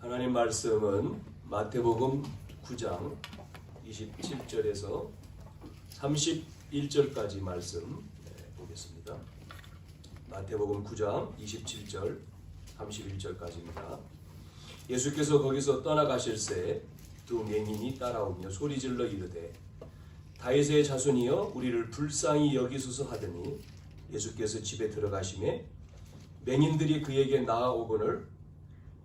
하나님 말씀은 마태복음 9장 27절에서 31절까지 말씀 보겠습니다. 마태복음 9장 27절 31절까지입니다. 예수께서 거기서 떠나가실새 두 맹인이 따라오며 소리질러 이르되 다윗의 자손이여 우리를 불쌍히 여기소서 하더니 예수께서 집에 들어가시매 맹인들이 그에게 나아오거늘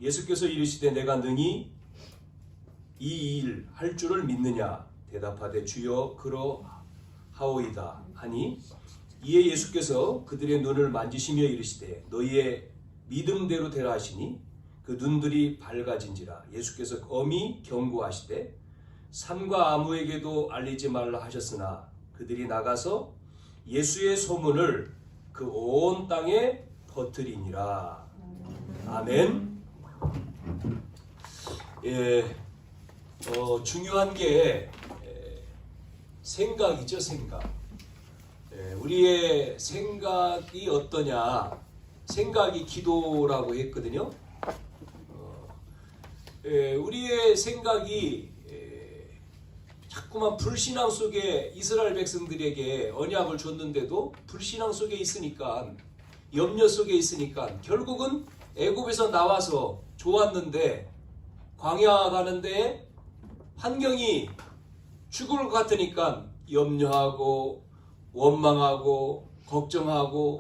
예수께서 이르시되 내가 능히 이 일 할 줄을 믿느냐 대답하되 주여 그러하오이다 하니 이에 예수께서 그들의 눈을 만지시며 이르시되 너희의 믿음대로 되라 하시니 그 눈들이 밝아진지라. 예수께서 엄히 경고하시되 산과 아무에게도 알리지 말라 하셨으나 그들이 나가서 예수의 소문을 그 온 땅에 퍼뜨리니라. 아멘. 중요한 게 생각이죠. 생각. 우리의 생각이 어떠냐. 생각이 기도라고 했거든요. 우리의 생각이 자꾸만 불신앙 속에 이스라엘 백성들에게 언약을 줬는데도 불신앙 속에 있으니까, 염려 속에 있으니까 결국은 애굽에서 나와서 좋았는데 광야 가는데 환경이 죽을 것 같으니까 염려하고 원망하고 걱정하고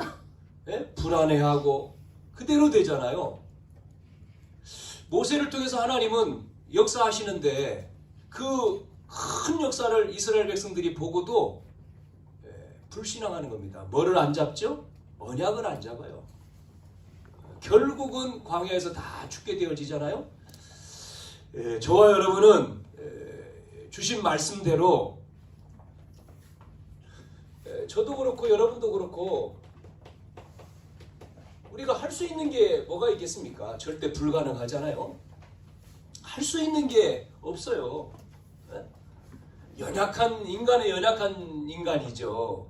불안해하고 그대로 되잖아요. 모세를 통해서 하나님은 역사하시는데 그 큰 역사를 이스라엘 백성들이 보고도 불신앙하는 겁니다. 뭐를 안 잡죠? 언약을 안 잡아요. 결국은 광야에서 다 죽게 되어지잖아요. 저와 여러분은 주신 말씀대로 저도 그렇고 여러분도 그렇고 우리가 할 수 있는 게 뭐가 있겠습니까? 절대 불가능하잖아요. 할 수 있는 게 없어요. 연약한 인간의 연약한 인간이죠.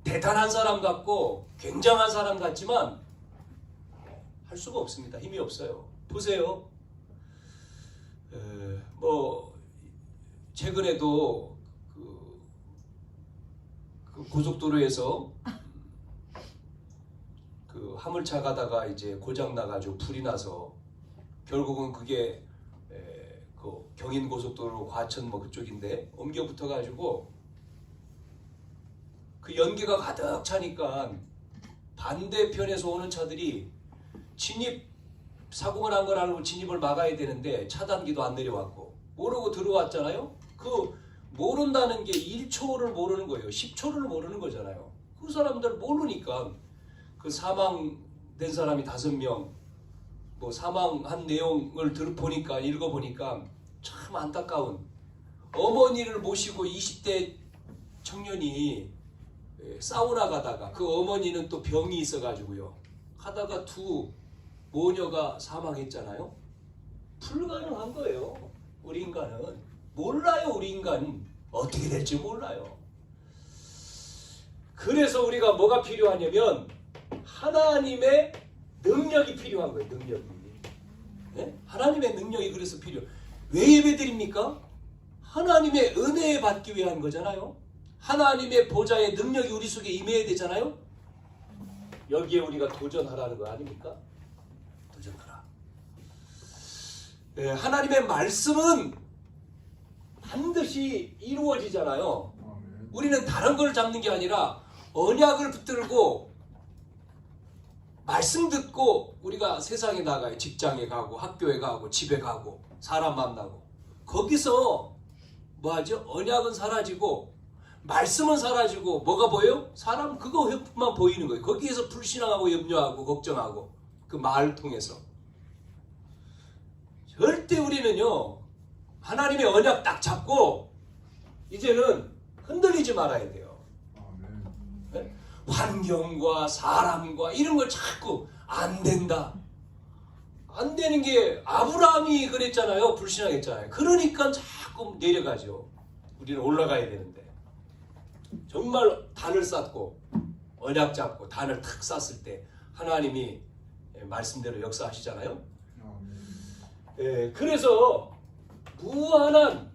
대단한 사람 같고 굉장한 사람 같지만 할 수가 없습니다. 힘이 없어요. 보세요. 최근에도 그 고속도로에서 그 화물차 가다가 이제 고장 나가지고 불이 나서 결국은 그게 그 경인 고속도로 과천 그쪽인데 옮겨 붙어가지고 그 연기가 가득 차니까 반대편에서 오는 차들이 진입 사고가 난 걸 알고 진입을 막아야 되는데 차단기도 안 내려왔고 모르고 들어왔잖아요. 그 모른다는 게 1초를 모르는 거예요. 10초를 모르는 거잖아요. 그 사람들 모르니까 그 사망된 사람이 5명 사망한 내용을 보니까 읽어보니까 참 안타까운, 어머니를 모시고 20대 청년이 사우나 가다가 그 어머니는 또 병이 있어가지고요 하다가 두 모녀가 사망했잖아요. 불가능한 거예요. 우리 인간은 몰라요. 우리 인간 어떻게 될지 몰라요. 그래서 우리가 뭐가 필요하냐면 하나님의 능력이 필요한 거예요. 능력이. 하나님의 능력이 그래서 필요. 왜 예배드립니까? 하나님의 은혜 받기 위한 거잖아요. 하나님의 보좌의 능력이 우리 속에 임해야 되잖아요. 여기에 우리가 도전하라는 거 아닙니까? 도전하라. 하나님의 말씀은 반드시 이루어지잖아요. 우리는 다른 걸 잡는 게 아니라 언약을 붙들고 말씀 듣고 우리가 세상에 나가요. 직장에 가고 학교에 가고 집에 가고 사람 만나고 거기서 뭐하죠? 언약은 사라지고 말씀은 사라지고 뭐가 보여요? 사람 그거만 보이는 거예요. 거기에서 불신앙하고 염려하고 걱정하고 그 말을 통해서 절대 우리는요 하나님의 언약 딱 잡고 이제는 흔들리지 말아야 돼요. 환경과 사람과 이런 걸 자꾸 안 된다. 안 되는 게 아브라함이 그랬잖아요. 불신앙했잖아요. 그러니까 자꾸 내려가죠. 우리는 올라가야 되는데 정말 단을 쌓고 언약 잡고 단을 탁 쌌을 때 하나님이 말씀대로 역사하시잖아요. 그래서 무한한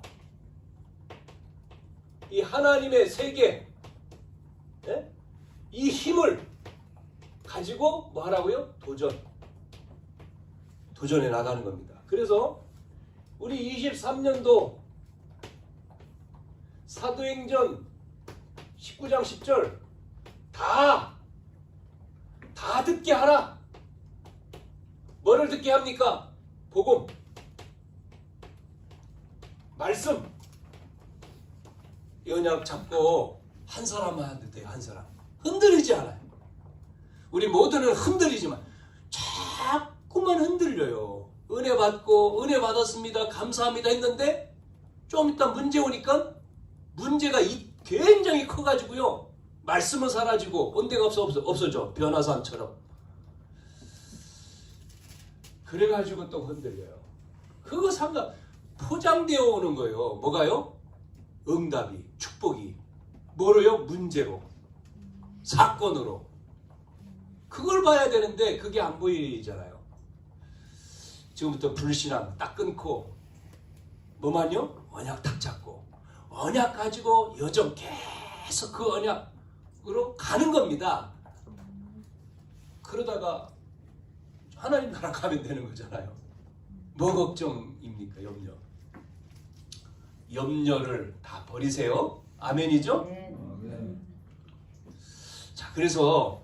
이 하나님의 세계, 이 힘을 가지고 뭐 하라고요? 도전해 나가는 겁니다. 그래서 우리 23년도 사도행전 19장 10절 다 듣게 하라. 뭐를 듣게 합니까? 복음, 말씀. 연약 잡고 한 사람만 하면 돼요. 한 사람. 흔들리지 않아요. 우리 모두는 흔들리지만 자꾸만 흔들려요. 은혜 받고 은혜 받았습니다. 감사합니다 했는데 좀 이따 문제 오니까 문제가 굉장히 커가지고요. 말씀은 사라지고 온데가 없어져. 변화산처럼. 그래가지고 또 흔들려요. 그거 포장되어 오는 거예요. 뭐가요? 응답이, 축복이. 뭐로요? 문제로, 사건으로. 그걸 봐야 되는데 그게 안 보이잖아요. 지금부터 불신앙 딱 끊고 뭐만요? 언약 딱 잡고 언약 가지고 여정 계속 그 언약으로 가는 겁니다. 그러다가 하나님 나라 가면 되는 거잖아요. 뭐 걱정입니까? 염려를 다 버리세요. 아멘이죠? 자, 그래서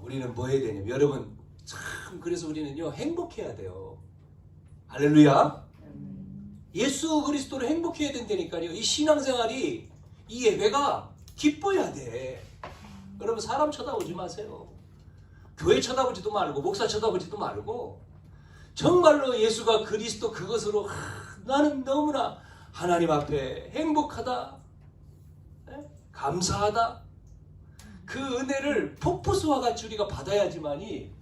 우리는 뭐 해야 되냐면 여러분 참 그래서 우리는요 행복해야 돼요. 할렐루야. 예수 그리스도로 행복해야 된다니까요. 이 신앙생활이 이 예배가 기뻐야 돼. 여러분 사람 쳐다보지 마세요. 교회 쳐다보지도 말고 목사 쳐다보지도 말고 정말로 예수가 그리스도 그것으로 나는 너무나 하나님 앞에 행복하다, 감사하다. 그 은혜를 폭포수와 같이 우리가 받아야지만이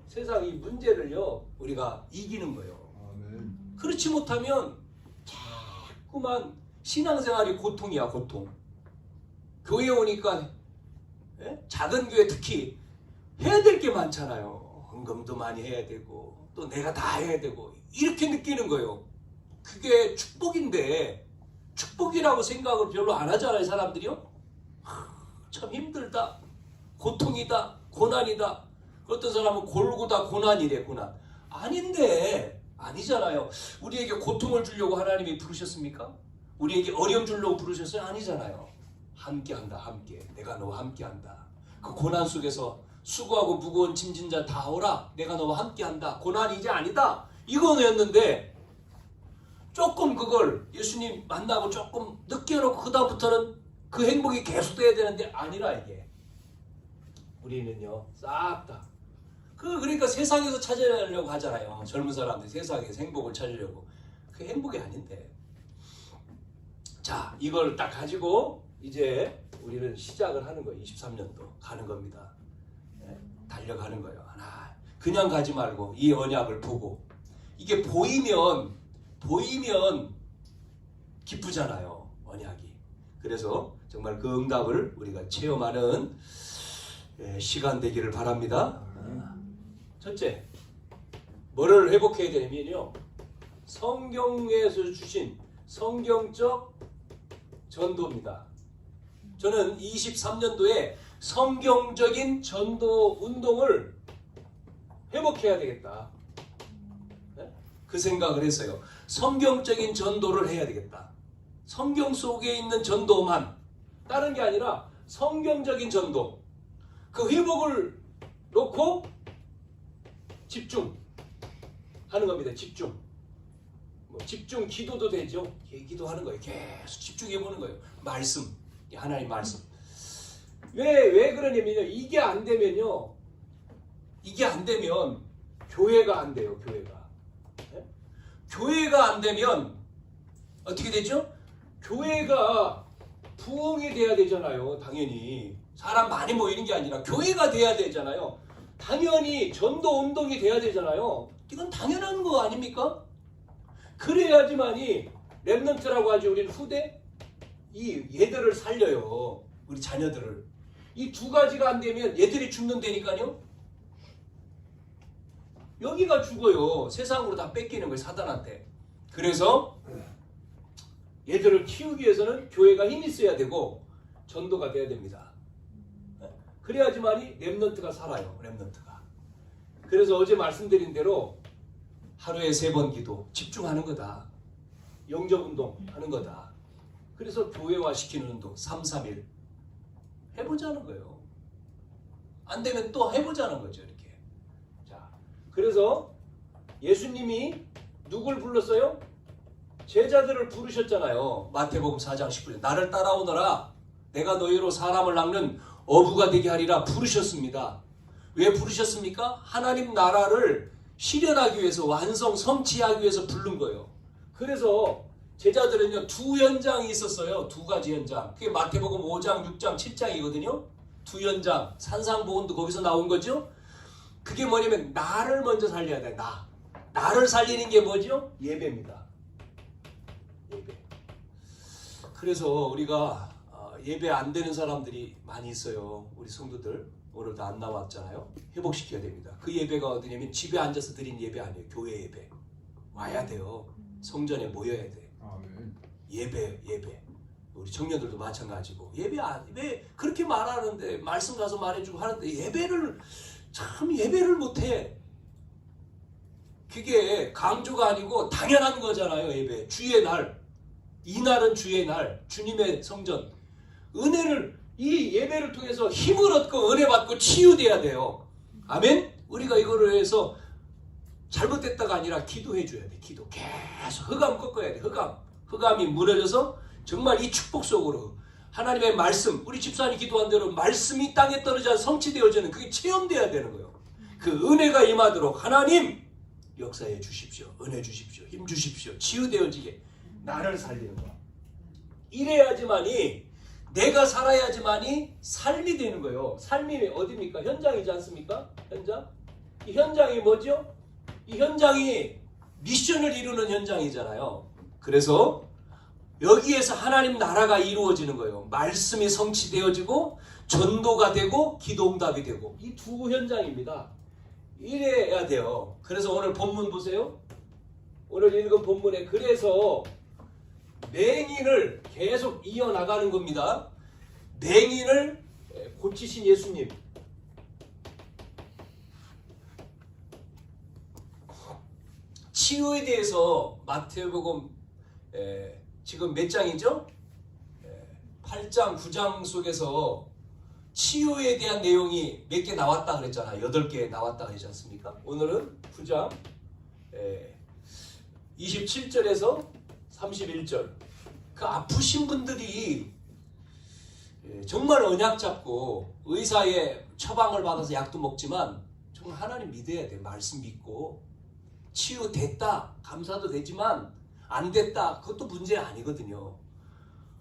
세상 이 문제를요 우리가 이기는 거예요. 아멘. 그렇지 못하면 자꾸만 신앙생활이 고통이야. 고통. 교회에 오니까 작은 교회 특히 해야 될 게 많잖아요. 헌금도 많이 해야 되고 또 내가 다 해야 되고 이렇게 느끼는 거예요. 그게 축복인데 축복이라고 생각을 별로 안 하잖아요. 사람들이요. 참 힘들다, 고통이다, 고난이다. 어떤 사람은 골고다 고난이래. 고난 아닌데 아니잖아요. 우리에게 고통을 주려고 하나님이 부르셨습니까? 우리에게 어려움 주려고 부르셨어요? 아니잖아요. 함께한다. 함께. 내가 너와 함께한다. 그 고난 속에서 수고하고 무거운 짐진 자 다 오라. 내가 너와 함께한다. 고난이 이제 아니다. 이거였는데 조금 그걸 예수님 만나고 조금 늦게 해놓고 그 다음부터는 그 행복이 계속돼야 되는데 아니라 이게 우리는요 싹 다 그러니까 세상에서 찾으려고 하잖아요. 젊은 사람들이 세상에서 행복을 찾으려고. 그 행복이 아닌데. 자, 이걸 딱 가지고 이제 우리는 시작을 하는 거예요. 23년도 가는 겁니다. 달려가는 거예요. 하나 그냥 가지 말고 이 언약을 보고 이게 보이면 기쁘잖아요. 언약이. 그래서 정말 그 응답을 우리가 체험하는 시간 되기를 바랍니다. 첫째, 뭐를 회복해야 되냐면요. 성경에서 주신 성경적 전도입니다. 저는 23년도에 성경적인 전도 운동을 회복해야 되겠다. 그 생각을 했어요. 성경적인 전도를 해야 되겠다. 성경 속에 있는 전도만, 다른 게 아니라 성경적인 전도. 그 회복을 놓고 집중하는 겁니다. 집중 기도도 되죠. 기도하는 거예요. 계속 집중해보는 거예요. 말씀, 하나님 말씀. 왜 그러냐면요. 이게 안 되면 교회가 안 돼요. 교회가 안 되면 어떻게 되죠? 교회가 부흥이 돼야 되잖아요. 당연히 사람 많이 모이는 게 아니라 교회가 돼야 되잖아요. 당연히 전도 운동이 돼야 되잖아요. 이건 당연한 거 아닙니까? 그래야지만이 렘넌트라고 하죠. 우리는 후대 얘들을 살려요. 우리 자녀들을. 이 두 가지가 안 되면 얘들이 죽는다니까요. 여기가 죽어요. 세상으로 다 뺏기는 거예요. 사단한테. 그래서 얘들을 키우기 위해서는 교회가 힘이 있어야 되고 전도가 돼야 됩니다. 그래야지만이 렘넌트가 살아요. 렘넌트가. 그래서 어제 말씀드린 대로 하루에 3번 기도 집중하는 거다. 영접운동 하는 거다. 그래서 교회화 시키는 운동 3-3-1 해보자는 거예요. 안 되면 또 해보자는 거죠. 이렇게. 자, 그래서 예수님이 누굴 불렀어요? 제자들을 부르셨잖아요. 마태복음 4장 19절. 나를 따라오너라. 내가 너희로 사람을 낚는 어부가 되게 하리라 부르셨습니다. 왜 부르셨습니까? 하나님 나라를 실현하기 위해서 완성 성취하기 위해서 부른 거예요. 그래서 제자들은요 2현장이 있었어요. 2가지 현장. 그게 마태복음 5장, 6장, 7장이거든요. 2현장. 산상보훈도 거기서 나온 거죠. 그게 뭐냐면 나를 먼저 살려야 돼. 나를 살리는 게 뭐죠? 예배입니다. 예배. 그래서 우리가 예배 안 되는 사람들이 많이 있어요. 우리 성도들 오늘도 안 나왔잖아요. 회복시켜야 됩니다. 그 예배가 어디냐면 집에 앉아서 드린 예배 아니에요. 교회 예배. 와야 돼요. 성전에 모여야 돼. 예배. 우리 청년들도 마찬가지고 왜 그렇게 말하는데 말씀 가서 말해주고 하는데 예배를 못해. 그게 강조가 아니고 당연한 거잖아요. 예배. 주의 날. 이 날은 주의 날. 주님의 성전. 이 예배를 통해서 힘을 얻고 은혜 받고 치유돼야 돼요. 아멘? 우리가 이거를 해서 잘못됐다가 아니라 기도해 줘야 돼. 기도. 계속 흑암 꺾어야 돼. 흑암이 무너져서 정말 이 축복 속으로 하나님의 말씀, 우리 집사님이 기도한 대로 말씀이 땅에 떨어져 성취되어지는 그게 체험돼야 되는 거예요. 그 은혜가 임하도록 하나님 역사해 주십시오. 은혜 주십시오. 힘 주십시오. 치유되어지게 나를 살리는 거야. 이래야지만이 내가 살아야지만이 삶이 되는 거예요. 삶이 어디입니까? 현장이지 않습니까? 현장? 이 현장이 뭐죠? 이 현장이 미션을 이루는 현장이잖아요. 그래서 여기에서 하나님 나라가 이루어지는 거예요. 말씀이 성취되어지고 전도가 되고 기도응답이 되고 이 2 현장입니다. 이래야 돼요. 그래서 오늘 본문 보세요. 오늘 읽은 본문에 그래서 맹인을 계속 이어나가는 겁니다. 맹인을 고치신 예수님. 치유에 대해서 마태복음 지금 몇 장이죠? 8장, 9장 속에서 치유에 대한 내용이 몇 개 나왔다 그랬잖아요. 8개 나왔다 그러지 않습니까? 오늘은 9장 27절에서 31절. 그 아프신 분들이 정말 언약 잡고 의사의 처방을 받아서 약도 먹지만 정말 하나님 믿어야 돼. 말씀 믿고 치유됐다 감사도 되지만 안 됐다 그것도 문제 아니거든요.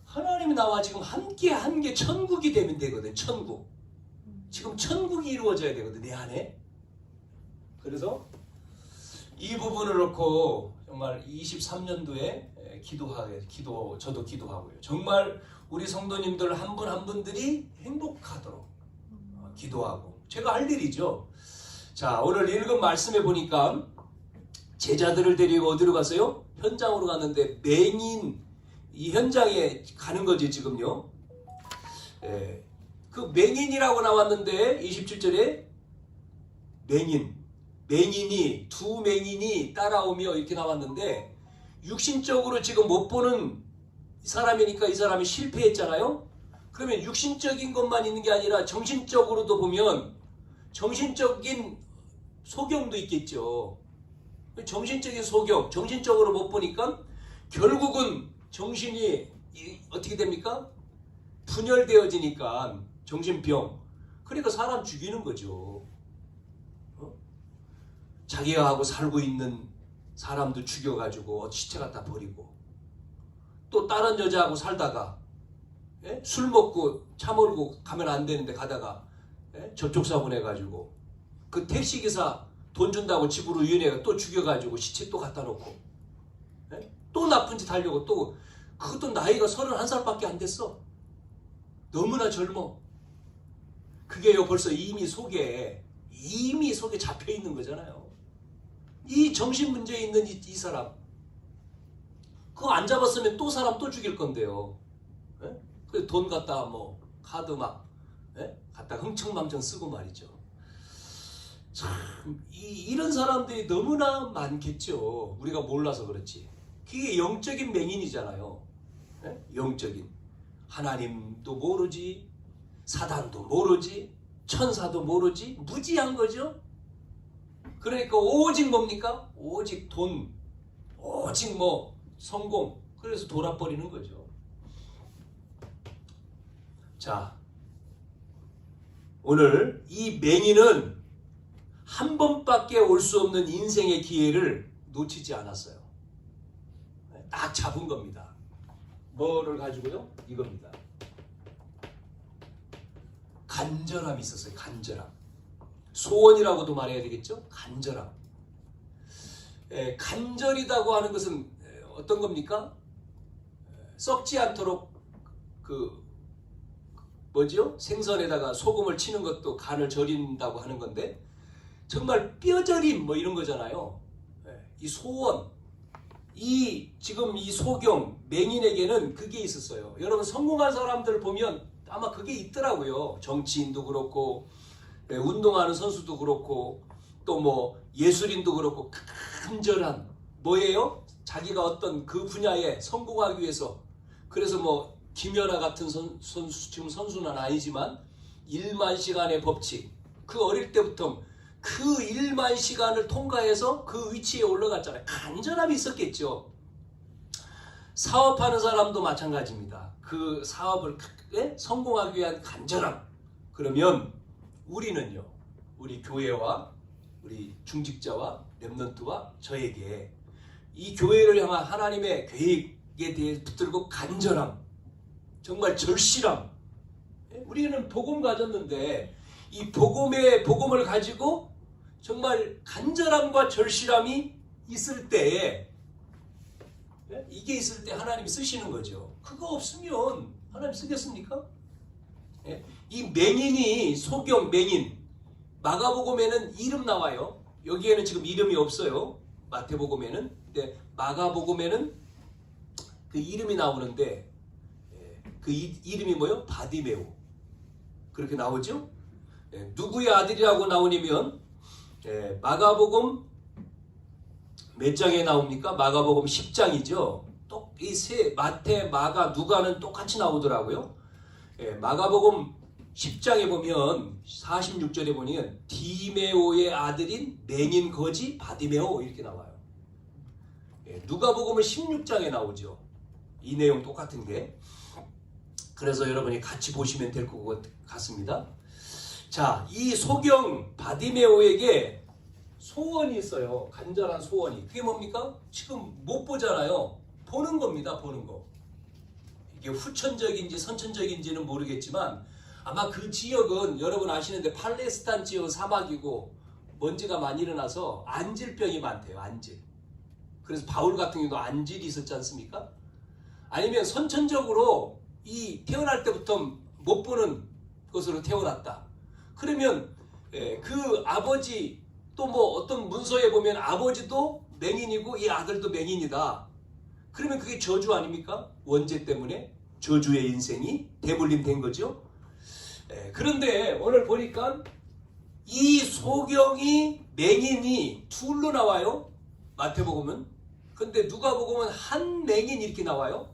하나님이 나와 지금 함께 천국이 되면 되거든. 천국. 지금 천국이 이루어져야 되거든. 내 안에. 그래서 이 부분을 놓고 정말 23년도에 저도 기도하고요. 정말 우리 성도님들 한 분 한 분들이 행복하도록 기도하고 제가 할 일이죠. 자, 오늘 읽은 말씀에 보니까 제자들을 데리고 어디로 갔어요? 현장으로 갔는데 맹인 이 현장에 가는 거지 지금요. 그 맹인이라고 나왔는데 27절에 맹인이 두 맹인이 따라오며 이렇게 나왔는데 육신적으로 지금 못 보는 사람이니까 이 사람이 실패했잖아요. 그러면 육신적인 것만 있는 게 아니라 정신적으로도 보면 정신적인 소경도 있겠죠. 정신적인 소경, 정신적으로 못 보니까 결국은 정신이 어떻게 됩니까? 분열되어지니까 정신병. 그러니까 사람 죽이는 거죠. 자기가 하고 살고 있는 사람도 죽여가지고 시체 갖다 버리고 또 다른 여자하고 살다가 술 먹고 차 몰고 가면 안 되는데 가다가 접촉사고 내가지고 그 택시기사 돈 준다고 집으로 유인해가 또 죽여가지고 시체 또 갖다 놓고 또 나쁜 짓 하려고 또 그것도 나이가 31살밖에 안 됐어. 너무나 젊어. 그게요 벌써 이미 속에 잡혀 있는 거잖아요. 이 정신 문제 있는 이 사람 그거 안 잡았으면 또 사람 또 죽일 건데요. 예? 그 돈 갖다 뭐 카드 막 갖다 흥청망청 쓰고 말이죠. 참 이런 사람들이 너무나 많겠죠. 우리가 몰라서 그렇지. 그게 영적인 맹인이잖아요. 영적인 하나님도 모르지, 사단도 모르지, 천사도 모르지, 무지한 거죠. 그러니까 오직 뭡니까? 오직 돈, 오직 뭐 성공. 그래서 돌아버리는 거죠. 자, 오늘 이 맹인은 한 번밖에 올 수 없는 인생의 기회를 놓치지 않았어요. 딱 잡은 겁니다. 뭐를 가지고요? 이겁니다. 간절함이 있었어요. 간절함. 소원이라고도 말해야 되겠죠? 간절함. 간절이다고 하는 것은 어떤 겁니까? 썩지 않도록 뭐죠? 생선에다가 소금을 치는 것도 간을 절인다고 하는 건데 정말 뼈저림 뭐 이런 거잖아요. 이 소원, 지금 이 소경 맹인에게는 그게 있었어요. 여러분 성공한 사람들 보면 아마 그게 있더라고요. 정치인도 그렇고 운동하는 선수도 그렇고 또 뭐 예술인도 그렇고 간절한 뭐예요? 자기가 어떤 그 분야에 성공하기 위해서 그래서 뭐 김연아 같은 선수 지금 선수는 아니지만 1만 시간의 법칙 그 어릴 때부터 그 1만 시간을 통과해서 그 위치에 올라갔잖아요. 간절함이 있었겠죠. 사업하는 사람도 마찬가지입니다. 그 사업을 성공하기 위한 간절함. 그러면 우리는요. 우리 교회와 우리 중직자와 렘넌트와 저에게 이 교회를 향한 하나님의 계획에 대해 붙들고 간절함. 정말 절실함. 우리는 복음 가졌는데 이 복음을 가지고 정말 간절함과 절실함이 있을 때에 이게 있을 때 하나님이 쓰시는 거죠. 그거 없으면 하나님 쓰겠습니까? 이 맹인이 소경 맹인 마가복음에는 이름 나와요. 여기에는 지금 이름이 없어요. 마태복음에는. 근데 마가복음에는 그 이름이 나오는데 그 이름이 뭐요? 바디메오. 그렇게 나오죠? 누구의 아들이라고 나오냐면 마가복음 몇 장에 나옵니까? 마가복음 10장이죠. 이 마태, 마가, 누가는 똑같이 나오더라고요. 마가복음 10장에 보면 46절에 보면 디메오의 아들인 맹인 거지 바디메오 이렇게 나와요. 누가복음은 16장에 나오죠. 이 내용 똑같은 게. 그래서 여러분이 같이 보시면 될 것 같습니다. 자, 이 소경 바디메오에게 소원이 있어요. 간절한 소원이. 그게 뭡니까? 지금 못 보잖아요. 보는 겁니다. 보는 거. 이게 후천적인지 선천적인지는 모르겠지만 아마 그 지역은 여러분 아시는데 팔레스타인 지역 사막이고 먼지가 많이 일어나서 안질병이 많대요. 안질. 그래서 바울 같은 경우도 안질이 있었지 않습니까? 아니면 선천적으로 이 태어날 때부터 못 보는 것으로 태어났다. 그러면 그 아버지 또 뭐 어떤 문서에 보면 아버지도 맹인이고 이 아들도 맹인이다. 그러면 그게 저주 아닙니까? 원죄 때문에 저주의 인생이 대물림 된 거죠. 그런데 오늘 보니까 이 소경이 맹인이 둘로 나와요. 마태복음은. 근데 누가복음은 한 맹인 이렇게 나와요.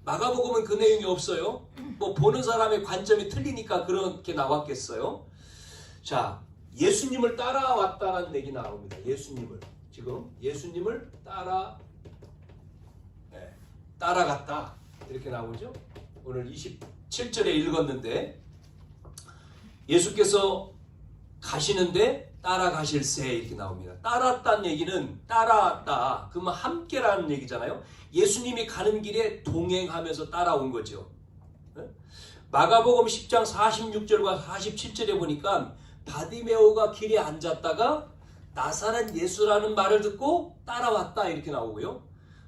마가복음은 그 내용이 없어요. 뭐 보는 사람의 관점이 틀리니까 그렇게 나왔겠어요. 자, 예수님을 따라왔다는 얘기 나옵니다. 예수님을 따라갔다 이렇게 나오죠. 오늘 27절에 읽었는데 예수께서 가시는데 따라가실세 이렇게 나옵니다. 따랐다는 얘기는 따라왔다. 그러면 함께라는 얘기잖아요. 예수님이 가는 길에 동행하면서 따라온 거죠. 마가복음 10장 46절과 47절에 보니까 바디메오가 길에 앉았다가 나사렛 예수라는 말을 듣고 따라왔다 이렇게 나오고요.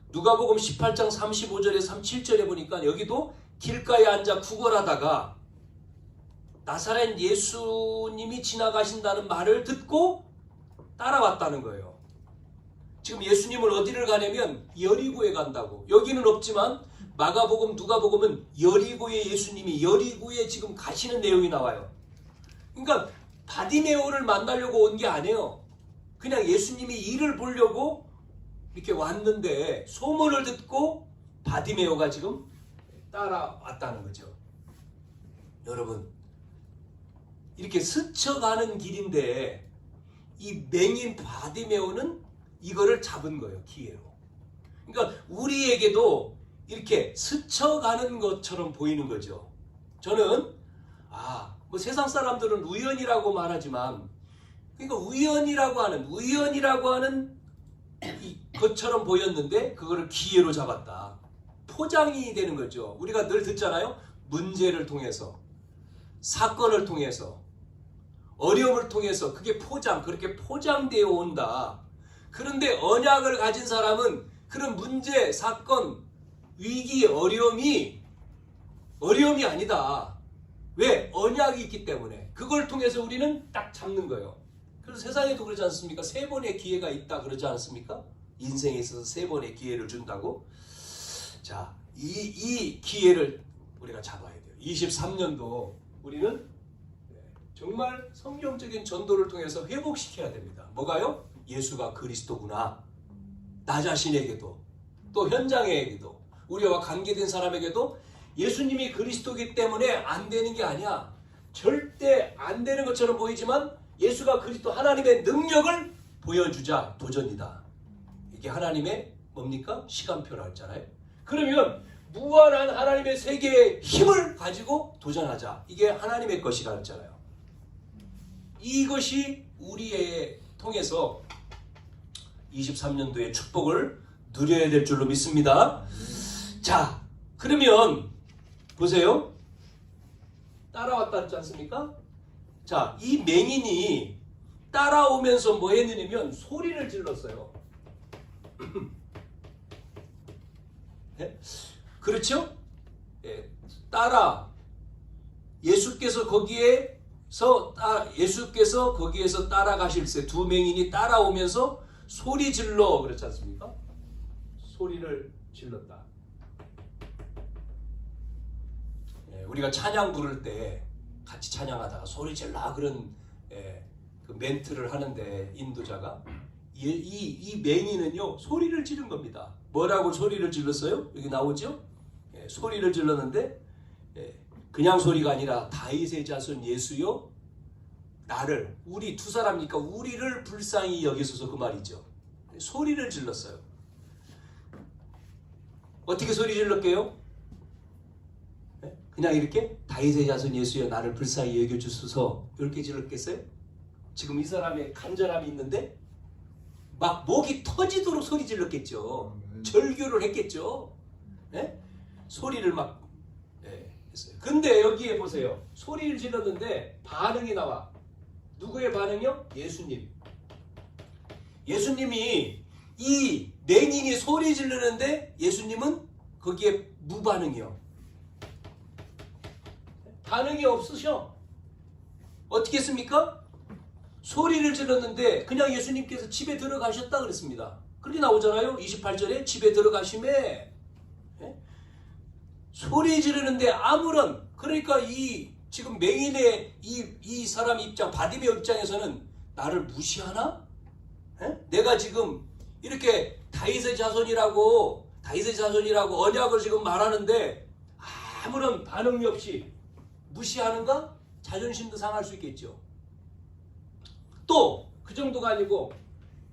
누가복음 18장 35절에 37절에 보니까 여기도 길가에 앉아 구걸하다가 나사렛 예수님이 지나가신다는 말을 듣고 따라왔다는 거예요. 지금 예수님은 어디를 가냐면 여리고에 간다고. 여기는 없지만 마가복음, 누가복음은 여리고에 예수님이 여리고에 지금 가시는 내용이 나와요. 그러니까 바디메오를 만나려고 온 게 아니에요. 그냥 예수님이 일을 보려고 이렇게 왔는데 소문을 듣고 바디메오가 지금 따라왔다는 거죠. 여러분, 이렇게 스쳐가는 길인데 이 맹인 바디메오는 이거를 잡은 거예요. 기회로. 그러니까 우리에게도 이렇게 스쳐가는 것처럼 보이는 거죠. 저는 뭐 세상 사람들은 우연이라고 말하지만, 그러니까 우연이라고 하는 것처럼 보였는데 그거를 기회로 잡았다. 포장이 되는 거죠. 우리가 늘 듣잖아요. 문제를 통해서, 사건을 통해서, 어려움을 통해서 그게 그렇게 포장되어 온다. 그런데 언약을 가진 사람은 그런 문제, 사건, 위기, 어려움이 아니다. 왜? 언약이 있기 때문에. 그걸 통해서 우리는 딱 잡는 거예요. 그래서 세상에도 그러지 않습니까? 3번의 기회가 있다 그러지 않습니까? 인생에 있어서 3번의 기회를 준다고. 자, 이 기회를 우리가 잡아야 돼요. 23년도 우리는 정말 성경적인 전도를 통해서 회복시켜야 됩니다. 뭐가요? 예수가 그리스도구나. 나 자신에게도, 또 현장에게도, 우리와 관계된 사람에게도 예수님이 그리스도이기 때문에 안 되는 게 아니야. 절대 안 되는 것처럼 보이지만 예수가 그리스도 하나님의 능력을 보여주자. 도전이다. 이게 하나님의 뭡니까? 시간표라 했잖아요. 그러면 무한한 하나님의 세계의 힘을 가지고 도전하자. 이게 하나님의 것이라 했잖아요. 이것이 우리의 통해서 23년도의 축복을 누려야 될 줄로 믿습니다. 자, 그러면 보세요. 따라왔다 했지 않습니까? 자, 이 맹인이 따라오면서 뭐 했느냐면 소리를 질렀어요. 네? 그렇죠? 네. 예수께서 거기에서 따라가실세. 두 맹인이 따라오면서 소리 질러 그렇지 않습니까? 소리를 질렀다. 우리가 찬양 부를 때 같이 찬양하다가 소리 질러 그런 그 멘트를 하는데 인도자가 이 맹인은요 소리를 지른 겁니다. 뭐라고 소리를 질렀어요? 여기 나오죠? 소리를 질렀는데 그냥 소리가 아니라 다윗의 자손 예수여 나를, 우리 두 사람이니까 우리를 불쌍히 여기소서 그 말이죠. 소리를 질렀어요. 어떻게 소리 질렀게요? 그냥 이렇게 다윗의 자손 예수여 나를 불쌍히 여겨주소서 이렇게 질렀겠어요? 지금 이 사람의 간절함이 있는데 막 목이 터지도록 소리 질렀겠죠. 절규를 했겠죠. 네? 소리를 막 했어요. 근데 여기에 보세요. 소리를 질렀는데 반응이 나와. 누구의 반응이요? 예수님. 예수님이 이 맹인이 소리 지르는데 예수님은 거기에 무반응이요. 반응이 없으셔. 어떻게 했습니까? 소리를 질렀는데 그냥 예수님께서 집에 들어가셨다 그랬습니다. 그렇게 나오잖아요. 28절에 집에 들어가심에 소리 지르는데 아무런, 그러니까 이 지금 맹인의 이 사람 입장, 바디메오 입장에서는 나를 무시하나? 내가 지금 이렇게 다윗의 자손이라고 언약을 지금 말하는데 아무런 반응이 없이 무시하는가? 자존심도 상할 수 있겠죠. 또 그 정도가 아니고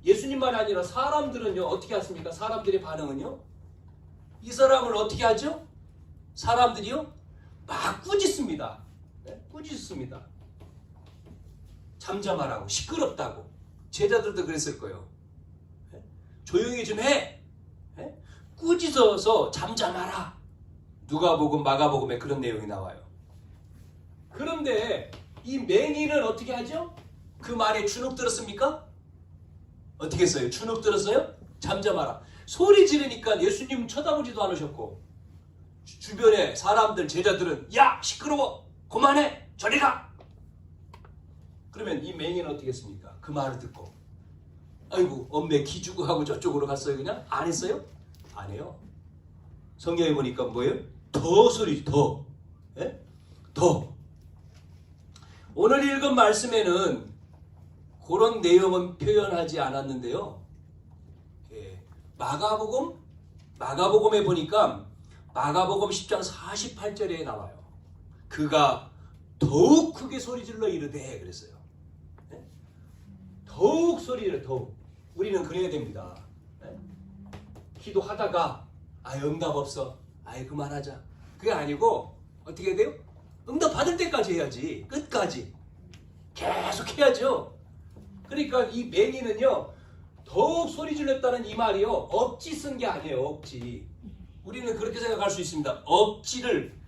예수님만 아니라 사람들은요 어떻게 하십니까? 사람들의 반응은요, 이 사람을 어떻게 하죠? 사람들이요 막 꾸짖습니다. 꾸짖습니다. 잠잠하라고, 시끄럽다고. 제자들도 그랬을 거예요. 조용히 좀 해. 꾸짖어서 잠잠하라. 누가복음, 마가복음에 그런 내용이 나와요. 그런데 이 맹인은 어떻게 하죠? 그 말에 주눅 들었습니까? 어떻게 했어요? 주눅 들었어요? 잠잠하라. 소리 지르니까 예수님 쳐다보지도 않으셨고 주변에 사람들, 제자들은 야 시끄러워, 그만해, 저리 가. 그러면 이 맹인은 어떻게 했습니까? 그 말을 듣고 아이고 엄매 기 주고 하고 저쪽으로 갔어요. 그냥 안 했어요? 안 해요. 성경에 보니까 뭐예요? 더 소리 더. 예? 더. 오늘 읽은 말씀에는 그런 내용은 표현하지 않았는데요. 예. 마가복음에 보니까 마가복음 10장 48절에 나와요. 그가 더욱 크게 소리질러 이르되 그랬어요. 예? 더욱 소리를 더욱. 우리는 그래야 됩니다. 예? 기도하다가 응답 없어. 그만하자. 그게 아니고 어떻게 해야 돼요? 응답 받을 때까지 해야지. 끝까지. 계속 해야죠. 그러니까 이 맹인은요. 더욱 소리 질렀다는 이 말이요. 억지 쓴 게 아니에요. 억지. 우리는 그렇게 생각할 수 있습니다. 억지를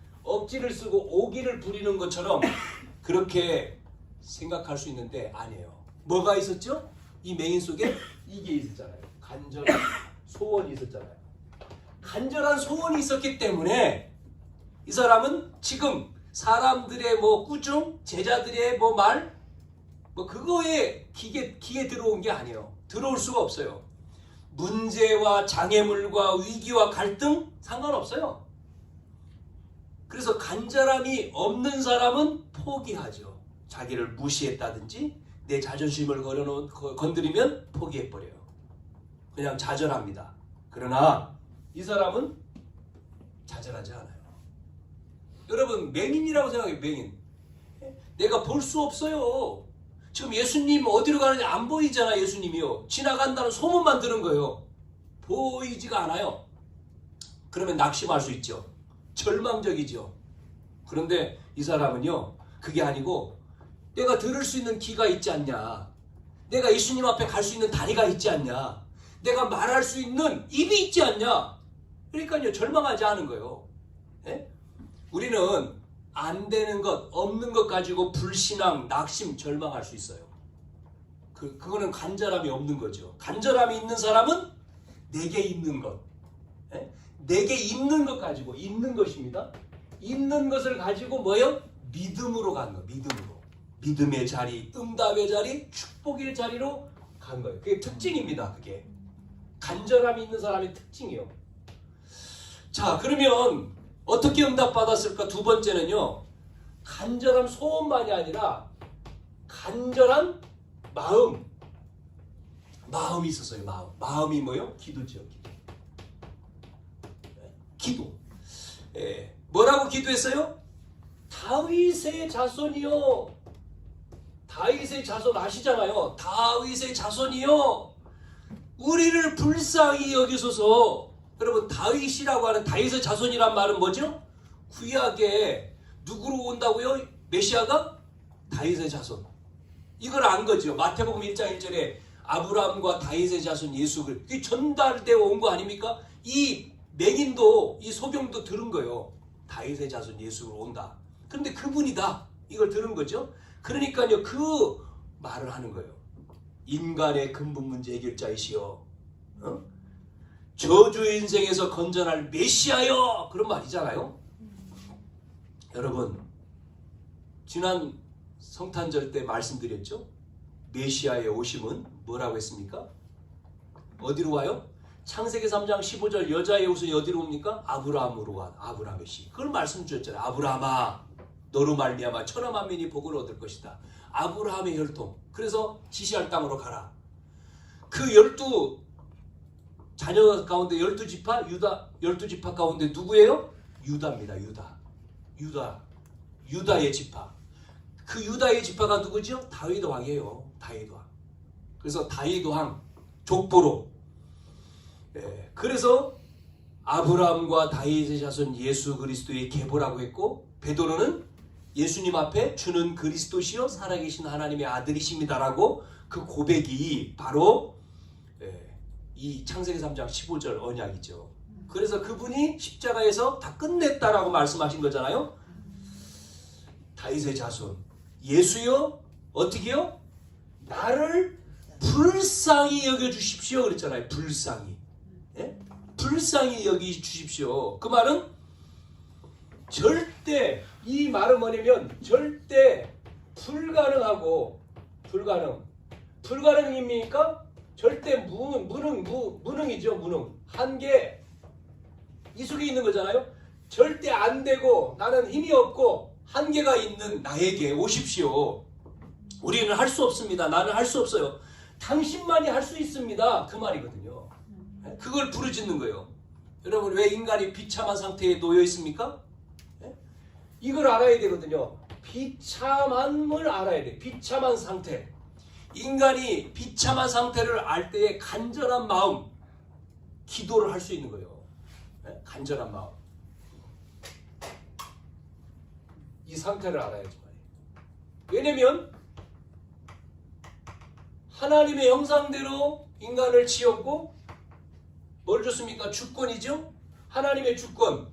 쓰고 오기를 부리는 것처럼 그렇게 생각할 수 있는데 아니에요. 뭐가 있었죠? 이 맹인 속에 이게 있었잖아요. 간절한 소원이 있었잖아요. 간절한 소원이 있었기 때문에 이 사람은 지금 사람들의 꾸중, 제자들의 말, 그거에 기에 들어온 게 아니에요. 들어올 수가 없어요. 문제와 장애물과 위기와 갈등 상관없어요. 그래서 간절함이 없는 사람은 포기하죠. 자기를 무시했다든지 내 자존심을 건드리면 포기해버려요. 그냥 좌절합니다. 그러나 이 사람은 좌절하지 않아요. 여러분 맹인이라고 생각해요. 맹인. 내가 볼 수 없어요. 지금 예수님 어디로 가는지 안 보이잖아. 예수님이요. 지나간다는 소문만 들은 거예요. 보이지가 않아요. 그러면 낙심할 수 있죠. 절망적이죠. 그런데 이 사람은요. 그게 아니고 내가 들을 수 있는 귀가 있지 않냐. 내가 예수님 앞에 갈 수 있는 다리가 있지 않냐. 내가 말할 수 있는 입이 있지 않냐. 그러니까요. 절망하지 않은 거예요. 예? 우리는 안 되는 것, 없는 것 가지고 불신앙, 낙심, 절망할 수 있어요. 그거는 간절함이 없는 거죠. 간절함이 있는 사람은 내게 있는 것. 예? 내게 있는 것 가지고 있는 것입니다. 있는 것을 가지고 뭐요? 믿음으로 간 거. 믿음으로. 믿음의 자리, 응답의 자리, 축복의 자리로 간 거예요. 그게 특징입니다. 그게. 간절함이 있는 사람의 특징이에요. 자, 그러면 어떻게 응답받았을까? 두 번째는요. 간절한 소원만이 아니라 간절한 마음이 있었어요. 마음이 뭐요? 기도죠. 기도. 예. 뭐라고 기도했어요? 다윗의 자손이요. 다윗의 자손 아시잖아요. 다윗의 자손이요. 우리를 불쌍히 여기소서. 여러분 다윗이라고 하는 다윗의 자손이란 말은 뭐죠? 구약에 누구로 온다고요? 메시아가? 다윗의 자손. 이걸 안 거죠. 마태복음 1장 1절에 아브라함과 다윗의 자손 예수 그게 전달되어 온 거 아닙니까? 이 맹인도 이 소경도 들은 거예요. 다윗의 자손 예수로 온다. 그런데 그분이다. 이걸 들은 거죠. 그러니까요. 그 말을 하는 거예요. 인간의 근본 문제 해결자이시여. 저주의 인생에서 건져날 메시아여. 그런 말이잖아요. 여러분 지난 성탄절 때 말씀드렸죠. 메시아의 오심은 뭐라고 했습니까? 어디로 와요? 창세기 3장 15절 여자의 옷은 어디로 옵니까? 아브라함으로 와. 아브라함의 씨. 그걸 말씀 주셨잖아요. 아브라함아 너로 말미암아 천하 만민이 복을 얻을 것이다. 아브라함의 혈통. 그래서 지시할 땅으로 가라. 그 12 자녀 가운데 12지파 유다 12지파 가운데 누구예요? 유다입니다. 유다의 지파. 그 유다의 지파가 누구죠? 다윗 왕이에요. 다윗 왕. 그래서 다윗 왕 족보로. 예, 그래서 아브라함과 다윗의 자손 예수 그리스도의 계보라고 했고 베드로는 예수님 앞에 주는 그리스도시요 살아계신 하나님의 아들이십니다라고 그 고백이 바로 이 창세기 3장 15절 언약이죠. 그래서 그분이 십자가에서 다 끝냈다라고 말씀하신 거잖아요. 다윗의 자손 예수요 어떻게요? 나를 불쌍히 여겨주십시오 그랬잖아요. 불쌍히. 예? 불쌍히 여기주십시오. 그 말은 절대 이 말은 뭐냐면 절대 불가능입니까? 절대 무능이죠. 무능. 한계 이 속에 있는 거잖아요. 절대 안 되고 나는 힘이 없고 한계가 있는 나에게 오십시오. 우리는 할 수 없습니다. 나는 할 수 없어요. 당신만이 할 수 있습니다. 그 말이거든요. 그걸 부르짖는 거예요. 여러분 왜 인간이 비참한 상태에 놓여 있습니까? 이걸 알아야 되거든요. 비참함을 알아야 돼. 비참한 상태. 인간이 비참한 상태를 알 때에 간절한 마음, 기도를 할 수 있는 거예요. 간절한 마음. 이 상태를 알아야지 말이에요. 왜냐면 하나님의 형상대로 인간을 지었고 뭘 줬습니까? 주권이죠? 하나님의 주권.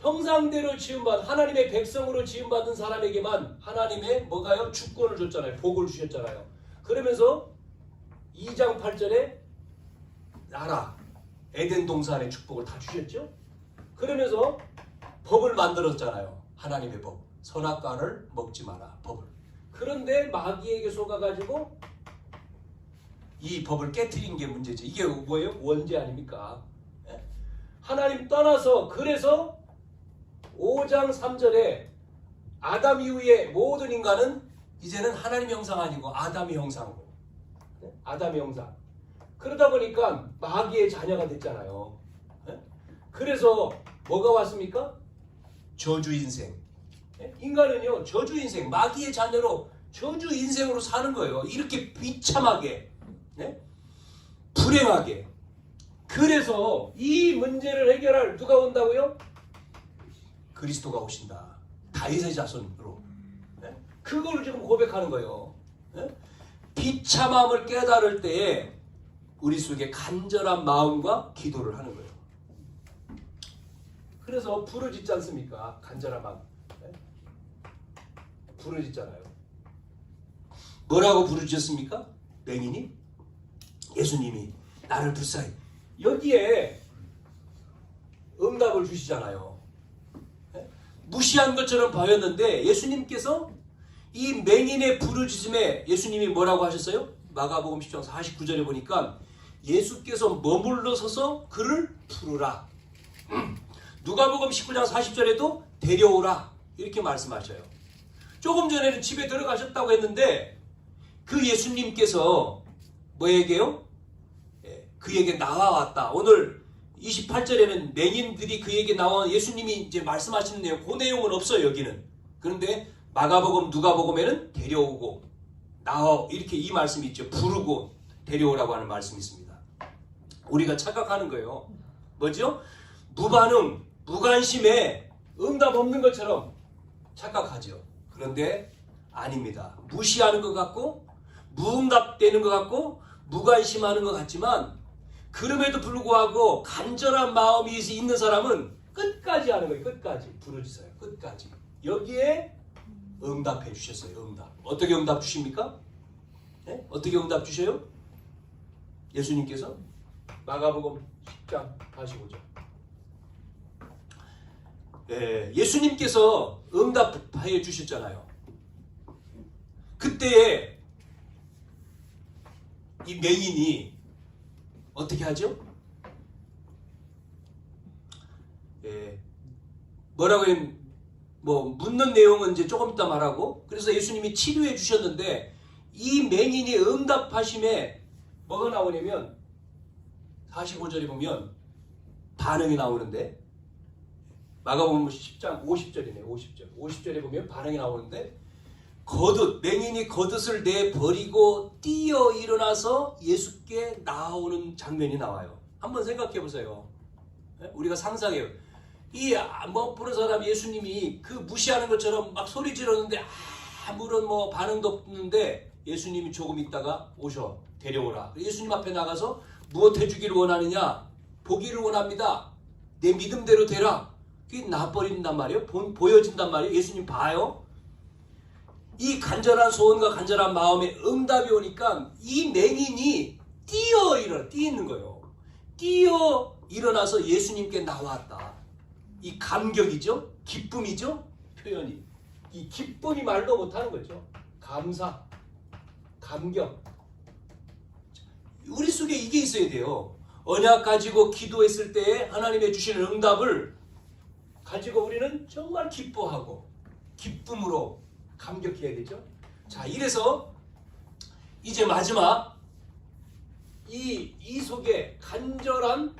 형상대로 지음받은 하나님의 백성으로 지음받은 사람에게만 하나님의 뭐가요? 주권을 줬잖아요. 복을 주셨잖아요. 그러면서 2장 8절에 나라, 에덴 동산의 축복을 다 주셨죠? 그러면서 법을 만들었잖아요. 하나님의 법. 선악과를 먹지 마라. 법을. 그런데 마귀에게 속아가지고 이 법을 깨트린 게 문제지. 이게 뭐예요? 원죄 아닙니까? 하나님 떠나서 그래서 5장 3절에 아담 이후에 모든 인간은 이제는 하나님의 형상 아니고 아담의 형상으로. 아담의 형상. 그러다 보니까 마귀의 자녀가 됐잖아요. 그래서 뭐가 왔습니까? 저주 인생. 인간은요 저주 인생, 마귀의 자녀로 저주 인생으로 사는 거예요. 이렇게 비참하게, 불행하게. 그래서 이 문제를 해결할 누가 온다고요? 그리스도가 오신다. 다윗의 자손으로. 그걸 지금 고백하는 거예요. 비참함을 깨달을 때에 우리 속에 간절한 마음과 기도를 하는 거예요. 그래서 부르짖지 않습니까? 간절한 마음. 부르짖잖아요. 뭐라고 부르짖었습니까? 맹인이? 예수님이 나를 불쌍히. 여기에 응답을 주시잖아요. 무시한 것처럼 보였는데 예수님께서 이 맹인의 부르짖음에 예수님이 뭐라고 하셨어요? 마가복음 10장 49절에 보니까 예수께서 머물러 서서 그를 부르라. 누가복음 19장 40절에도 데려오라. 이렇게 말씀하셔요. 조금 전에는 집에 들어가셨다고 했는데 그 예수님께서 뭐에게요? 그에게 나와왔다. 오늘 28절에는 맹인들이 그에게 나와 예수님이 이제 말씀하시는 내용, 그 내용은 없어요. 여기는. 그런데 마가복음, 누가복음에는 데려오고 나와 이렇게 이 말씀이 있죠. 부르고 데려오라고 하는 말씀이 있습니다. 우리가 착각하는 거예요. 뭐죠? 무반응, 무관심에 응답 없는 것처럼 착각하죠. 그런데 아닙니다. 무시하는 것 같고 무응답되는 것 같고 무관심하는 것 같지만 그럼에도 불구하고 간절한 마음이 있는 사람은 끝까지 하는 거예요. 끝까지 부르짖어요. 끝까지. 여기에 응답해 주셨어요. 응답. 어떻게 응답 주십니까? 어떻게 응답 주셔요? 예수님께서 마가복음 10장 45절. 예수님께서 응답해 주셨잖아요. 그때에 이 맹인이 어떻게 하죠? 뭐라고 뭐 묻는 내용은 이제 조금 이따 말하고, 그래서 예수님이 치료해 주셨는데 이 맹인이 응답하심에 뭐가 나오냐면 45절에 보면 반응이 나오는데, 마가복음 10장 50절이네. 50절에 보면 반응이 나오는데 맹인이 겉옷을 내버리고 뛰어 일어나서 예수께 나오는 장면이 나와요. 한번 생각해 보세요. 우리가 상상해요. 이 못 보는 사람 예수님이 그 무시하는 것처럼 막 소리 지르는데 아무런 뭐 반응도 없는데 예수님이 조금 있다가 오셔 데려오라. 예수님 앞에 나가서 무엇 해주기를 원하느냐? 보기를 원합니다. 내 믿음대로 되라. 그게 나버린단 말이에요. 보여진단 말이에요. 예수님 봐요. 이 간절한 소원과 간절한 마음에 응답이 오니까 이 맹인이 뛰는 거예요. 뛰어 일어나서 예수님께 나왔다. 이 감격이죠. 기쁨이죠. 표현이. 이 기쁨이 말로 못하는 거죠. 감사, 감격. 우리 속에 이게 있어야 돼요. 언약 가지고 기도했을 때 하나님의 주시는 응답을 가지고 우리는 정말 기뻐하고 기쁨으로 감격해야 되죠. 자, 이래서 이제 마지막 이 속에 간절한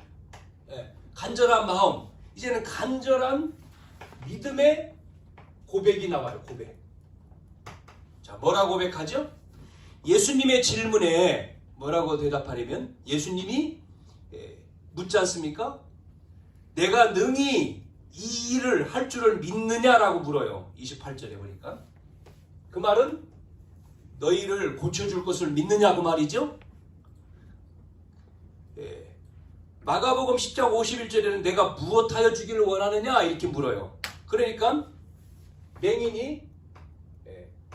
마음, 이제는 간절한 믿음의 고백이 나와요. 고백. 자, 뭐라고 고백하죠? 예수님의 질문에 뭐라고 대답하려면 예수님이 묻지 않습니까? 내가 능히 이 일을 할 줄을 믿느냐라고 물어요. 28절에 보니까. 그 말은 너희를 고쳐줄 것을 믿느냐 그 말이죠. 마가복음 10장 51절에는 내가 무엇하여 주기를 원하느냐 이렇게 물어요. 그러니까 맹인이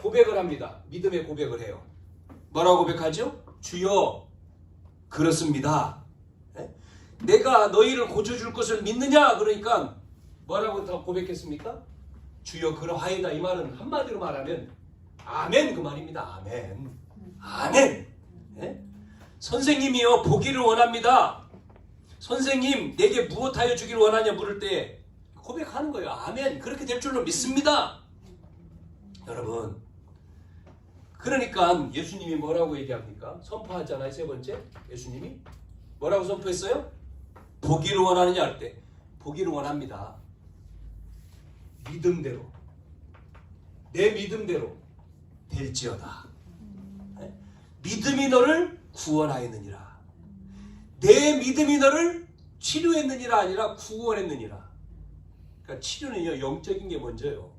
고백을 합니다. 믿음의 고백을 해요. 뭐라고 고백하죠? 주여 그렇습니다. 내가 너희를 고쳐줄 것을 믿느냐 그러니까 뭐라고 더 고백했습니까? 주여 그러하이다. 이 말은 한마디로 말하면 아멘 그 말입니다. 아멘. 아멘. 선생님이여 보기를 원합니다. 선생님 내게 무엇하여 주기를 원하냐 물을 때 고백하는 거예요. 아멘. 그렇게 될 줄로 믿습니다. 여러분, 그러니까 예수님이 뭐라고 얘기합니까? 선포하잖아요. 세 번째 예수님이 뭐라고 선포했어요? 보기를 원하느냐 할 때 보기를 원합니다. 믿음대로 내 믿음대로 될지어다. 믿음이 너를 구원하였느니라. 내 믿음이 너를 치료했느니라 아니라 구원했느니라. 그러니까 치료는요 영적인 게 먼저요.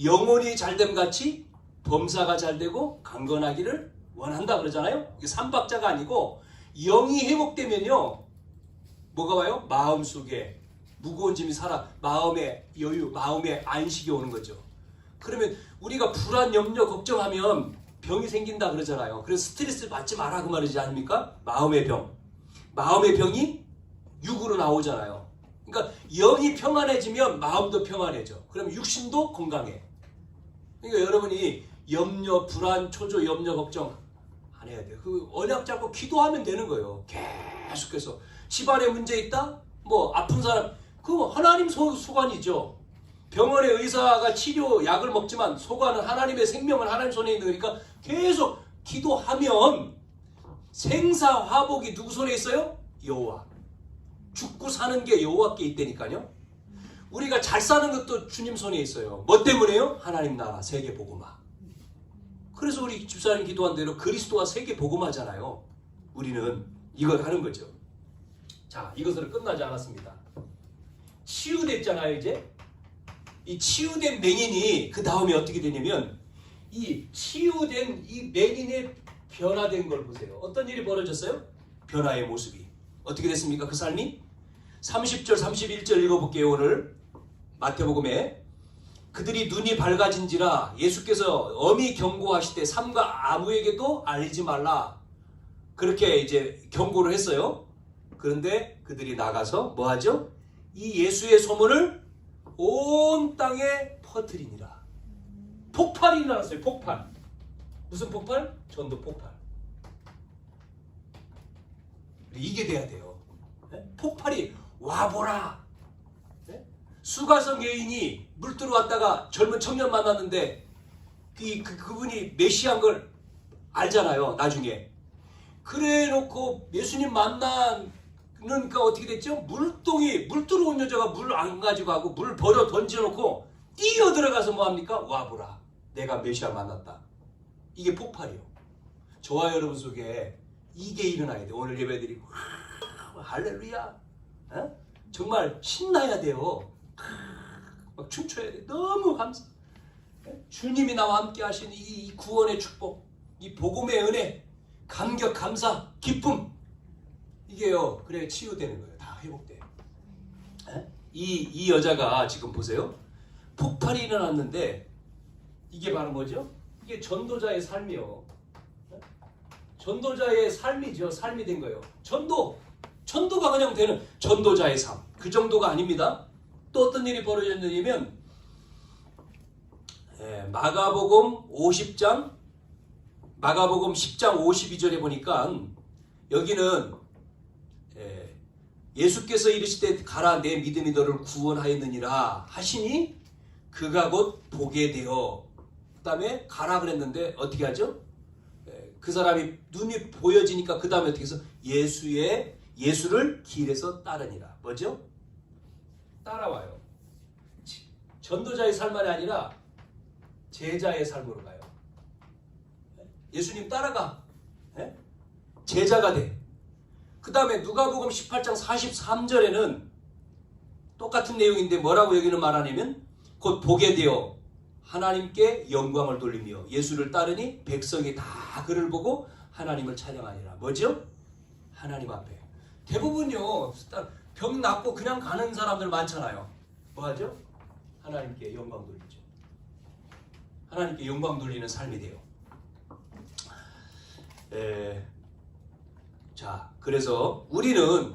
영혼이 잘됨 같이 범사가 잘되고 강건하기를 원한다 그러잖아요. 이게 삼박자가 아니고 영이 회복되면요 뭐가 와요? 마음속에 무거운 짐이 살아 마음의 여유, 마음의 안식이 오는 거죠. 그러면 우리가 불안, 염려, 걱정하면 병이 생긴다 그러잖아요. 그래서 스트레스 받지 마라 그 말이지 않습니까? 마음의 병. 마음의 병이 육으로 나오잖아요. 그러니까 영이 평안해지면 마음도 평안해져. 그럼 육신도 건강해. 그러니까 여러분이 염려, 불안, 초조, 염려, 걱정 안 해야 돼요. 그 언약 잡고 기도하면 되는 거예요. 계속해서 집안에 문제 있다? 뭐 아픈 사람 그거 하나님 소관이죠. 병원의 의사가 치료 약을 먹지만 소관은 하나님의 생명은 하나님 손에 있는 거니까 계속 기도하면 생사화복이 누구 손에 있어요? 여호와. 죽고 사는 게 여호와께 있다니까요. 우리가 잘 사는 것도 주님 손에 있어요. 뭐 때문에요? 하나님 나라 세계 복음화. 그래서 우리 집사님 기도한 대로 그리스도와 세계 복음화잖아요. 우리는 이걸 하는 거죠. 자, 이것으로 끝나지 않았습니다. 치유됐잖아요, 이제. 이 치유된 맹인이 그 다음에 어떻게 되냐면 이 치유된 이 맹인의 변화된 걸 보세요. 어떤 일이 벌어졌어요? 변화의 모습이. 어떻게 됐습니까? 그 삶이? 30절, 31절 읽어볼게요, 오늘. 마태복음에. 그들이 눈이 밝아진지라 예수께서 엄히 경고하시되 삼가 아무에게도 알리지 말라. 그렇게 이제 경고를 했어요. 그런데 그들이 나가서 뭐 하죠? 이 예수의 소문을 온 땅에 퍼뜨리니라. 폭발이 일어났어요. 폭발. 무슨 폭발? 전도 폭발. 이게 돼야 돼요. 폭발이 와보라. 수가성 여인이 물 들어왔다가 젊은 청년 만났는데 그분이 메시아인 걸 알잖아요. 나중에. 그래 놓고 예수님 만나니까 어떻게 됐죠? 물동이 물 들어온 여자가 물 안 가지고 가고 물 버려 던져놓고 뛰어 들어가서 뭐합니까? 와보라. 내가 메시아 만났다. 이게 폭발이요. 저와 여러분 속에 이게 일어나야 돼요. 오늘 예배드리고 할렐루야. 정말 신나야 돼요. 막 춤춰야 돼. 너무 감사. 주님이 나와 함께 하신 이 구원의 축복, 이 복음의 은혜, 감격, 감사, 기쁨. 이게요. 그래 치유되는 거예요. 다 회복돼요. 이 여자가 지금 보세요. 폭발이 일어났는데 이게 바로 뭐죠? 이게 전도자의 삶이요. 전도자의 삶이죠. 삶이 된 거예요. 전도가 그냥 되는 전도자의 삶. 그 정도가 아닙니다. 또 어떤 일이 벌어졌냐면 마가복음 10장 52절에 보니까 여기는 예수께서 이르시되 가라 내 믿음이 너를 구원하였느니라 하시니 그가 곧 보게 되어 그 다음에 가라 그랬는데 어떻게 하죠? 그 사람이 눈이 보여지니까 그 다음에 어떻게 해서 예수를 길에서 따르니라. 뭐죠? 따라와요. 전도자의 삶이 아니라 제자의 삶으로 가요. 예수님 따라가. 제자가 돼. 그 다음에 누가복음 18장 43절에는 똑같은 내용인데 뭐라고 여기는 말하냐면 곧 보게 되어 하나님께 영광을 돌리며 예수를 따르니 백성이 다 그를 보고 하나님을 찬양하니라. 뭐죠? 하나님 앞에. 대부분요 병 낫고 그냥 가는 사람들 많잖아요. 뭐하죠? 하나님께 영광 돌리죠. 하나님께 영광 돌리는 삶이 돼요. 자, 그래서 우리는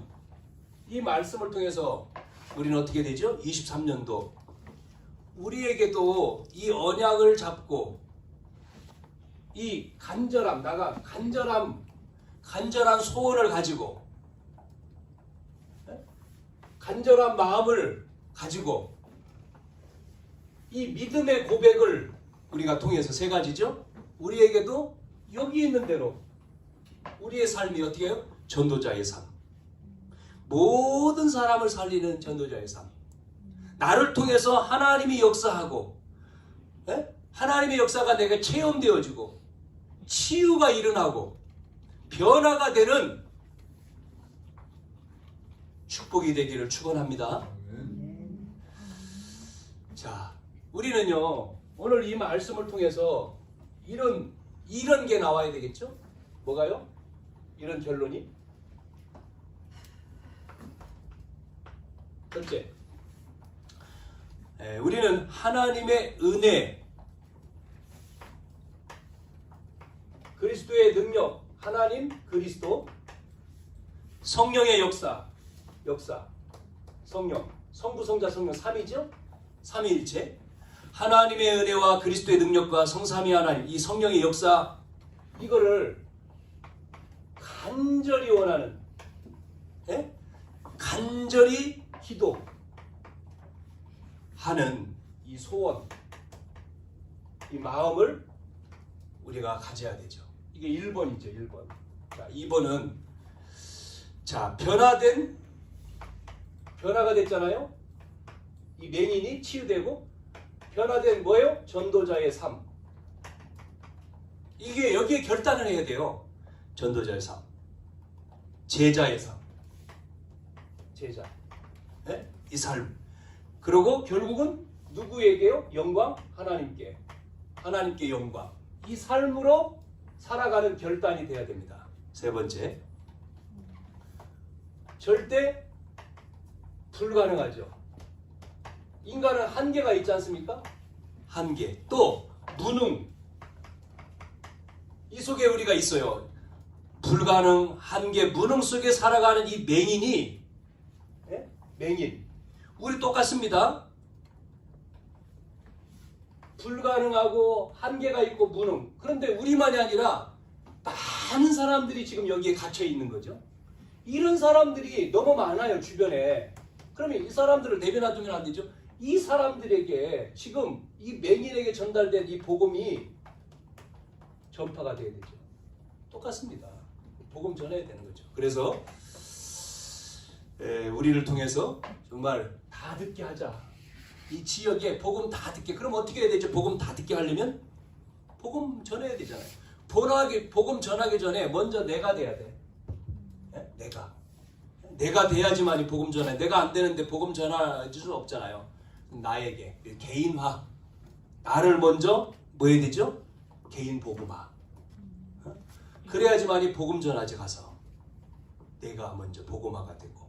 이 말씀을 통해서 우리는 어떻게 되죠? 23년도 우리에게도 이 언약을 잡고 이 간절한 소원을 가지고 간절한 마음을 가지고 이 믿음의 고백을 우리가 통해서 세 가지죠. 우리에게도 여기 있는 대로 우리의 삶이 어떻게 해요? 전도자의 삶. 모든 사람을 살리는 전도자의 삶. 나를 통해서 하나님이 역사하고 하나님의 역사가 내게 체험되어지고 치유가 일어나고 변화가 되는 축복이 되기를 축원합니다. 자, 우리는요 오늘 이 말씀을 통해서 이런 게 나와야 되겠죠? 뭐가요? 이런 결론이 첫째, 우리는 하나님의 은혜, 그리스도의 능력, 하나님, 그리스도, 성령의 역사, 성령, 성부, 성자, 성령 3이죠? 삼위일체. 하나님의 은혜와 그리스도의 능력과 성삼위 하나님, 이 성령의 역사, 이거를 간절히 원하는, 간절히 기도하는 이 소원, 이 마음을 우리가 가져야 되죠. 이게 1번이죠. 1번. 자, 2번은 변화가 됐잖아요. 이 맹인이 치유되고 변화된 뭐예요? 전도자의 삶. 이게 여기에 결단을 해야 돼요. 전도자의 삶. 제자의 삶. 제자. 이 삶. 그리고 결국은 누구에게요? 영광? 하나님께. 하나님께 영광. 이 삶으로 살아가는 결단이 돼야 됩니다. 세 번째. 절대 불가능하죠. 인간은 한계가 있지 않습니까? 한계. 또 무능. 이 속에 우리가 있어요. 불가능, 한계, 무능 속에 살아가는 이 맹인이 맹인. 우리 똑같습니다. 불가능하고 한계가 있고 무능. 그런데 우리만이 아니라 많은 사람들이 지금 여기에 갇혀 있는 거죠. 이런 사람들이 너무 많아요, 주변에. 그러면 이 사람들을 내려놔두면 안 되죠. 이 사람들에게 지금 이 맹인에게 전달된 이 복음이 전파가 돼야 되죠. 똑같습니다. 복음 전해야 되는 거죠. 그래서 우리를 통해서 정말 다 듣게 하자. 이 지역에 복음 다 듣게. 그럼 어떻게 해야 되죠? 복음 다 듣게 하려면 복음 전해야 되잖아요. 복음 전하기 전에 먼저 내가 돼야 돼. 내가 돼야지만이 복음 전해. 내가 안 되는데 복음 전할 수 없잖아요. 나에게 개인화. 나를 먼저 뭐 해야 되죠? 개인 복음화. 그래야지만이 복음 전하지 가서 내가 먼저 복음화가 되고.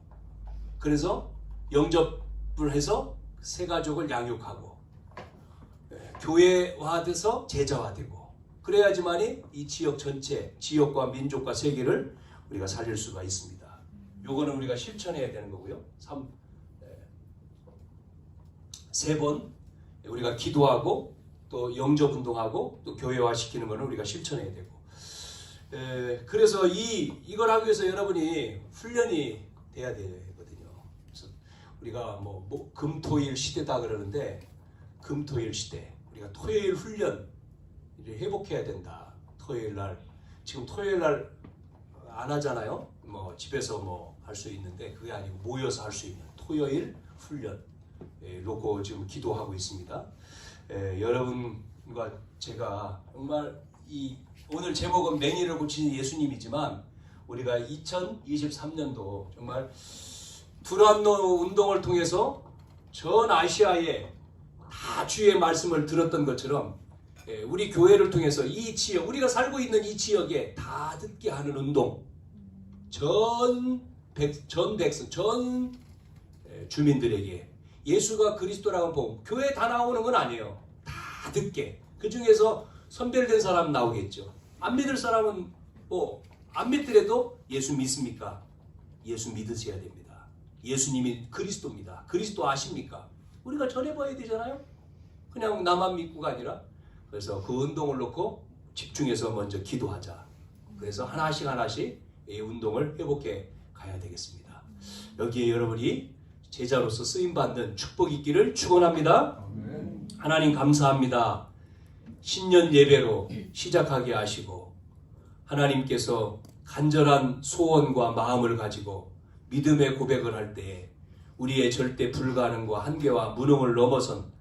그래서 영접을 해서 새 가족을 양육하고 교회화돼서 제자화되고. 그래야지만이 이 지역 전체, 지역과 민족과 세계를 우리가 살릴 수가 있습니다. 요거는 우리가 실천해야 되는 거고요. 세 번 우리가 기도하고 또 영접 운동하고 또 교회화 시키는 거는 우리가 실천해야 되고. 그래서 이걸 하기 위해서 여러분이 훈련이 돼야 되거든요. 그래서 우리가 뭐 금토일 시대다 그러는데 금토일 시대 우리가 토요일 훈련 회복해야 된다. 토요일 날 지금 토요일 날 안 하잖아요. 뭐 집에서 뭐 할 수 있는데 그게 아니고 모여서 할 수 있는 토요일 훈련 놓고 지금 기도하고 있습니다. 여러분과 제가 정말 오늘 제목은 맹인을 고치는 예수님이지만 우리가 2023년도 정말 두란노 운동을 통해서 전 아시아에 다 주의 말씀을 들었던 것처럼 우리 교회를 통해서 이 지역, 우리가 살고 있는 이 지역에 다 듣게 하는 운동, 전 백성, 전 주민들에게 예수가 그리스도라고 보고 교회 다 나오는 건 아니에요. 다 듣게. 그 중에서 선별된 사람 나오겠죠. 안 믿을 사람은 안 믿더라도 예수 믿습니까? 예수 믿으셔야 됩니다. 예수님이 그리스도입니다. 그리스도 아십니까? 우리가 전해봐야 되잖아요. 그냥 나만 믿고가 아니라. 그래서 그 운동을 놓고 집중해서 먼저 기도하자. 그래서 하나씩 이 운동을 회복해 가야 되겠습니다. 여기에 여러분이 제자로서 쓰임받는 축복이 있기를 축원합니다. 하나님 감사합니다. 신년 예배로 시작하게 하시고 하나님께서 간절한 소원과 마음을 가지고 믿음의 고백을 할 때에 우리의 절대 불가능과 한계와 무능을 넘어선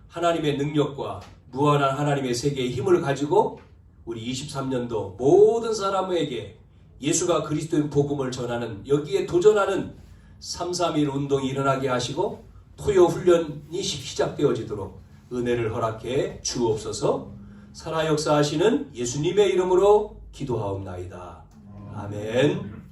하나님의 능력과 무한한 하나님의 세계의 힘을 가지고 우리 23년도 모든 사람에게 예수가 그리스도인 복음을 전하는 여기에 도전하는 3.3.1 운동이 일어나게 하시고 토요 훈련이 시작되어지도록 은혜를 허락해 주옵소서. 살아 역사하시는 예수님의 이름으로 기도하옵나이다. 아멘.